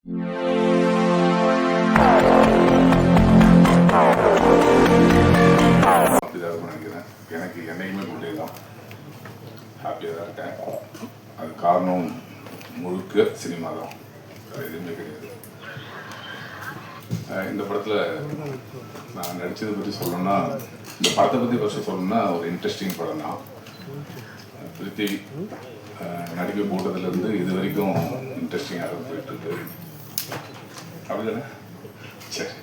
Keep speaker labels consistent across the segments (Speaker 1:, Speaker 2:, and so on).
Speaker 1: அப்படிதான் இருக்கும் நினைக்கிறேன். எனக்கு என்னைக்குமே பிள்ளை தான், ஹாப்பியாக தான் இருக்கேன். அது காரணம் முழுக்க சினிமா தான், வேறு எதுவுமே கிடையாது. இந்த படத்தில் நான் நடித்ததை பற்றி சொல்லணும்னா, இந்த படத்தை பற்றி ஃபஸ்ட்டு சொல்லணும்னா ஒரு இன்ட்ரெஸ்டிங் படம் தான். பிரித்திவி நடிக்க போட்டதுலேருந்து இது வரைக்கும் இன்ட்ரெஸ்டிங்காக தான் போயிட்டுருக்கு. அப்படிதானே? சரி.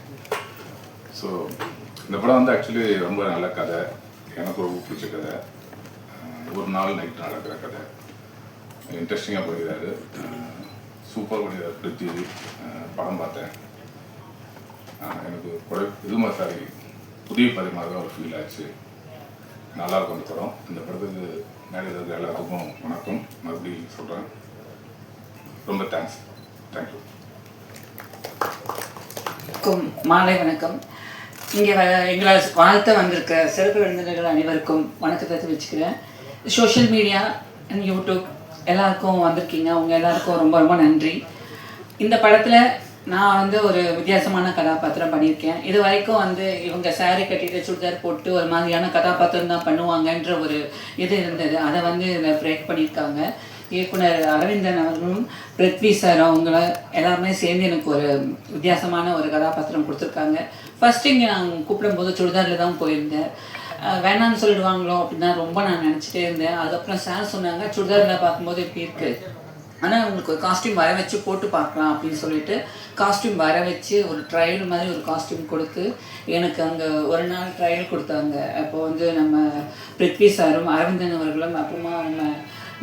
Speaker 1: ஸோ இந்த படம் வந்து ஆக்சுவலி ரொம்ப நல்ல கதை, எனக்கு ரொம்ப பிடிச்ச கதை. ஒரு நாள் நைட்டு நடக்கிற கதை, இன்ட்ரெஸ்டிங்காக பண்ணிடுறாரு, சூப்பர் பண்ணிடுறாரு பிரித்திவி. படம் பார்த்தேன், எனக்கு புதிய பரிமாற ஒரு ஃபீல் ஆச்சு. நல்லாயிருக்கும் அந்த படம். இந்த படத்துக்கு மேலே இருக்கிற எல்லாத்துக்கும் வணக்கம் மறுபடியும் சொல்கிறேன். ரொம்ப தேங்க்ஸ். தேங்க்யூ.
Speaker 2: மாலை வணக்கம். இங்கே எங்களை வாழ்த்த வந்திருக்க சிறப்பு விருந்தினர்கள் அனைவருக்கும் வணக்கத்தை தெரிவிச்சுக்கிறேன். சோஷியல் மீடியா அண்ட் யூடியூப் எல்லாருக்கும் வந்திருக்கீங்க, அவங்க எல்லாருக்கும் ரொம்ப ரொம்ப நன்றி. இந்த படத்தில் நான் வந்து ஒரு வித்தியாசமான கதாபாத்திரம் பண்ணியிருக்கேன். இது வரைக்கும் வந்து இவங்க சாரி கட்டிட்டு சுடிதார் போட்டு ஒரு மாதிரியான கதாபாத்திரம் தான் பண்ணுவாங்கன்ற ஒரு இது இருந்தது. அதை வந்து இதில் பிரேக் பண்ணியிருக்காங்க. இயக்குனர் அரவிந்தன் அவர்களும் பிருத்வி சார் அவங்கள எல்லாருமே சேர்ந்து எனக்கு ஒரு வித்தியாசமான ஒரு கதாபாத்திரம் கொடுத்துருக்காங்க. ஃபஸ்ட்டு இங்கே நான் கூப்பிடும்போது சுடிதாரில் தான் போயிருந்தேன். வேணான்னு சொல்லிடுவாங்களோ அப்படின்னு தான் ரொம்ப நான் நினச்சிட்டே இருந்தேன். அதுக்கப்புறம் சார் சொன்னாங்க சுடிதாரில் பார்க்கும்போது எப்படி இருக்குது, ஆனால் உங்களுக்கு ஒரு காஸ்டியூம் வர வச்சு போட்டு பார்க்கலாம் அப்படின்னு சொல்லிட்டு காஸ்டியூம் வர வச்சு ஒரு ட்ரையல் மாதிரி ஒரு காஸ்டியூம் கொடுத்து எனக்கு அங்கே ஒரு நாள் ட்ரையல் கொடுத்தாங்க. அப்போது வந்து நம்ம பிருத்வி சாரும் அரவிந்தன் அவர்களும் அப்புறமா நம்ம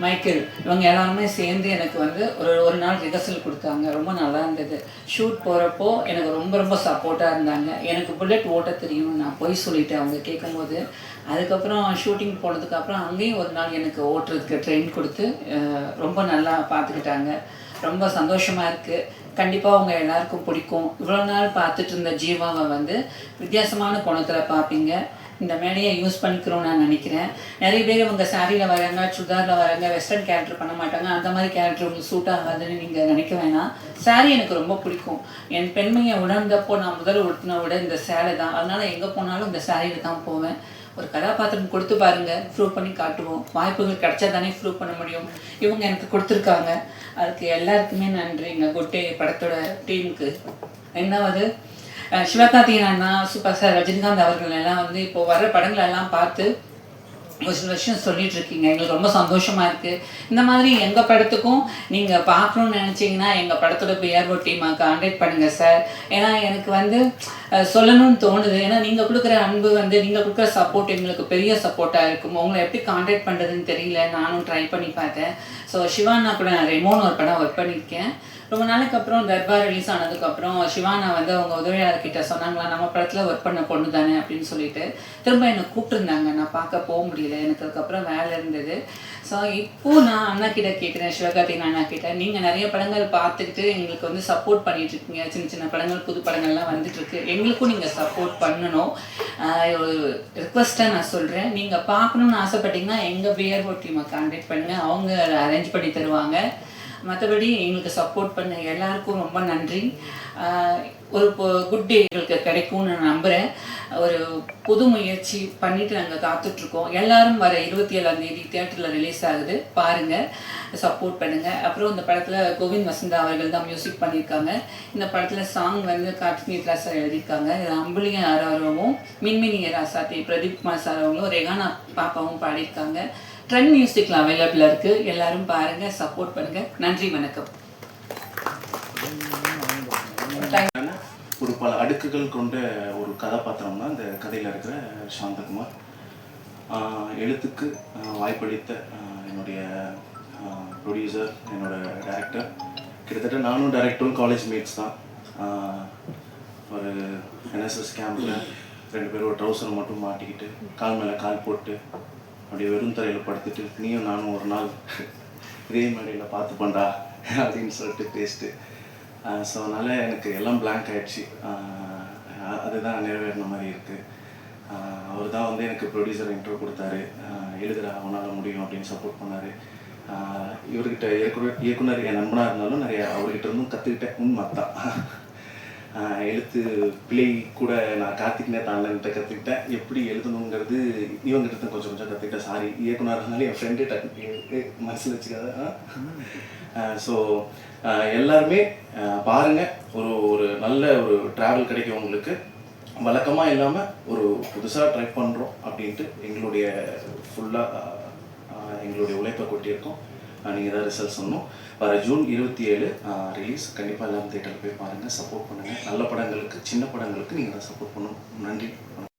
Speaker 2: மைக்கேல் இவங்க எல்லாருமே சேர்ந்து எனக்கு வந்து ஒரு நாள் ரிஹர்சல் கொடுத்தாங்க. ரொம்ப நல்லா இருந்தது. ஷூட் போகிறப்போ எனக்கு ரொம்ப ரொம்ப சப்போர்ட்டாக இருந்தாங்க. எனக்கு புல்லட் ஓட்ட தெரியும் நான் போய் சொல்லிட்டேன் அவங்க கேட்கும்போது. அதுக்கப்புறம் ஷூட்டிங் போனதுக்கப்புறம் அங்கேயும் ஒரு நாள் எனக்கு ஓட்டுறதுக்கு ட்ரெயின் கொடுத்து ரொம்ப நல்லா பார்த்துக்கிட்டாங்க. ரொம்ப சந்தோஷமாக இருக்குது. கண்டிப்பாக அவங்க எல்லாருக்கும் பிடிக்கும். இவ்வளோ நாள் பார்த்துட்டு இருந்த ஜீவாவை வந்து வித்தியாசமான கோணத்தில் பார்ப்பீங்க. இந்த மேடையை யூஸ் பண்ணிக்கிறோம் நான் நினைக்கிறேன். நிறைய பேர் இவங்க சாரியில் வராங்க, சுடிதாரில் வராங்க, வெஸ்டர்ன் கேரக்டர் பண்ண மாட்டாங்க, அந்த மாதிரி கேரக்டர் உங்களுக்கு சூட் ஆகாதுன்னு நீங்கள் நினைக்க வேணாம். சாரி எனக்கு ரொம்ப பிடிக்கும். என் பெண்மையை உணர்ந்தப்போ நான் முதல் உடுத்தின விட இந்த சேலை தான். அதனால் எங்கே போனாலும் இந்த சாரியில் தான் போவேன். ஒரு கதாபாத்திரம் கொடுத்து பாருங்கள், ப்ரூவ் பண்ணி காட்டுவோம். வாய்ப்புகள் கிடைச்சா தானே ப்ரூவ் பண்ண முடியும். இவங்க எனக்கு கொடுத்துருக்காங்க, அதுக்கு எல்லாருக்குமே நன்றிங்க. குட்டே படத்தோட டீமுக்கு. ரெண்டாவது சிவகார்த்திகேயன் அண்ணா, சூப்பர் ஸ்டார் ரஜினிகாந்த் அவர்கள் எல்லாம் வந்து இப்போ வர்ற படங்கள் எல்லாம் பார்த்து ஒரு சில விஷயம் சொல்லிட்டு இருக்கீங்க. எங்களுக்கு ரொம்ப சந்தோஷமா இருக்கு. இந்த மாதிரி எங்கள் படத்துக்கும் நீங்கள் பார்க்கணுன்னு நினச்சிங்கன்னா எங்கள் படத்தோட பிஆர்ஓ டீமை கான்டாக்ட் பண்ணுங்கள் சார். ஏன்னா எனக்கு வந்து சொல்லணும்னு தோணுது. ஏன்னா நீங்கள் கொடுக்குற அன்பு வந்து நீங்கள் கொடுக்குற சப்போர்ட் எங்களுக்கு பெரிய சப்போர்ட்டாக இருக்கும். உங்களை எப்படி கான்டாக்ட் பண்ணுறதுன்னு தெரியல, நானும் ட்ரை பண்ணி பார்த்தேன். ஸோ சிவானா கூட நான் ரெமோன் ஒரு படம் ஒர்க் பண்ணியிருக்கேன். ரொம்ப நாளைக்கு அப்புறம் தர்பார் ரிலீஸ் ஆனதுக்கப்புறம் சிவானா வந்து அவங்க உதவியாளர்கிட்ட சொன்னாங்களா, நம்ம படத்தில் ஒர்க் பண்ண பொண்ணு தானே அப்படின்னு சொல்லிட்டு திரும்ப என்னை கூப்பிட்டுருந்தாங்க. நான் பார்க்க போக முடியல, எனக்கு அதுக்கப்புறம் வேலை இருந்தது. ஸோ இப்போது நான் அண்ணா கிட்ட கேட்குறேன், சிவகார்த்திகேயன் அண்ணா கிட்ட, நீங்கள் நிறைய படங்கள் பார்த்துக்கிட்டு எங்களுக்கு வந்து சப்போர்ட் பண்ணிகிட்ருக்கீங்க. சின்ன சின்ன படங்கள் புது படங்கள்லாம் வந்துட்டுருக்கு, எங்களுக்கும் நீங்கள் சப்போர்ட் பண்ணணும். ஒரு ரிக்வஸ்ட்டாக நான் சொல்கிறேன், நீங்கள் பார்க்கணுன்னு ஆசைப்பட்டீங்கன்னா எங்கள் பிஆர்ஓ டீமை கான்டாக்ட் பண்ணுங்கள், அவங்க அரேஞ்ச் பண்ணி தருவாங்க. மற்றபடி எங்களுக்கு சப்போர்ட் பண்ண எல்லாருக்கும் ரொம்ப நன்றி. ஒரு குட் டே எங்களுக்கு கிடைக்கும்னு நான் நம்புகிறேன். ஒரு புது முயற்சி பண்ணிவிட்டு நாங்கள் காத்துட்ருக்கோம். எல்லோரும் வர 27ஆம் தியேட்டரில் ரிலீஸ் ஆகுது, பாருங்கள், சப்போர்ட் பண்ணுங்கள். அப்புறம் இந்த படத்தில் கோவிந்த் வசந்தா அவர்கள் தான் மியூசிக் பண்ணியிருக்காங்க. இந்த படத்தில் சாங் வந்து கார்த்திக் ராசா எழுதியிருக்காங்க. இது அம்புலிங்க ஆராவும் மின்மினிய ராசாத்தி பிரதீப் குமார் சார் அவங்களும் ரெகானா பாப்பாவும் பாடியிருக்காங்க. ட்ரெண்ட் மியூசிக்கில் அவைலபிளாக இருக்குது. எல்லோரும் பாருங்கள், சப்போர்ட் பண்ணுங்கள். நன்றி, வணக்கம்.
Speaker 3: ஒரு பல அடுக்குகள் கொண்ட ஒரு கதாபாத்திரம் தான் இந்த கதையில் இருக்கிற சாந்தகுமார். எழுத்துக்கு வாய்ப்பளித்த என்னுடைய ப்ரொடியூசர், என்னோட டைரக்டர், கிட்டத்தட்ட நானும் டைரக்டரும் காலேஜ் மேட்ஸ் தான். ஒரு என்எஸ்எஸ் கேம்பில் 2 பேரும் ஒரு ட்ரௌசரை மட்டும் மாட்டிக்கிட்டு கால் மேலே கால் போட்டு அப்படியே வெறும் தரையில் படுத்துட்டு நீயும் நானும் ஒரு நாள் இதே மேடையில் பார்த்து பண்ணா அப்படின்னு சொல்லிட்டு பேசிட்டு, ஸோ அதனால் எனக்கு எல்லாம் பிளாங்க் ஆகிடுச்சு. அதுதான் நிறைவேறின மாதிரி இருக்குது. அவர் தான் வந்து எனக்கு ப்ரொடியூசர் இன்ட்ரோ கொடுத்தாரு, எழுதுறா அவனால் முடியும் அப்படின்னு சப்போர்ட் பண்ணார். இவர்கிட்ட இயக்குனர் என் நண்பனாக இருந்தாலும் நிறைய அவர்கிட்ட இருந்தும் கற்றுக்கிட்டேன். உண்மை தான். எழுத்து பிழை கூட நான் கார்த்திக் நேத்தான்கிட்ட கற்றுக்கிட்டேன். எப்படி எழுதணுங்கிறது இவங்கிட்ட கொஞ்சம் கொஞ்சம் கற்றுக்கிட்டேன். சாரி, இயக்குனர் இருந்தாலும் என் ஃப்ரெண்டு டக்கு மனசில் வச்சுக்காத. ஸோ எல்லாருமே பாருங்கள், ஒரு நல்ல ஒரு ட்ராவல் கிடைக்கும் உங்களுக்கு. வழக்கமாக இல்லாமல் ஒரு புதுசாக ட்ரை பண்ணுறோம் அப்படின்ட்டு எங்களுடைய ஃபுல்லாக எங்களுடைய உழைப்பை கொட்டியிருக்கோம். நீங்கள் தான் ரிசல்ட் சொன்னோம். வர ஜூன் 27 ரிலீஸ். கண்டிப்பாக எல்லாரும் தேட்டரில் போய் பாருங்கள், சப்போர்ட் பண்ணுங்கள். நல்ல படங்களுக்கு, சின்ன படங்களுக்கு நீங்கள் தான் சப்போர்ட் பண்ணணும். நன்றி.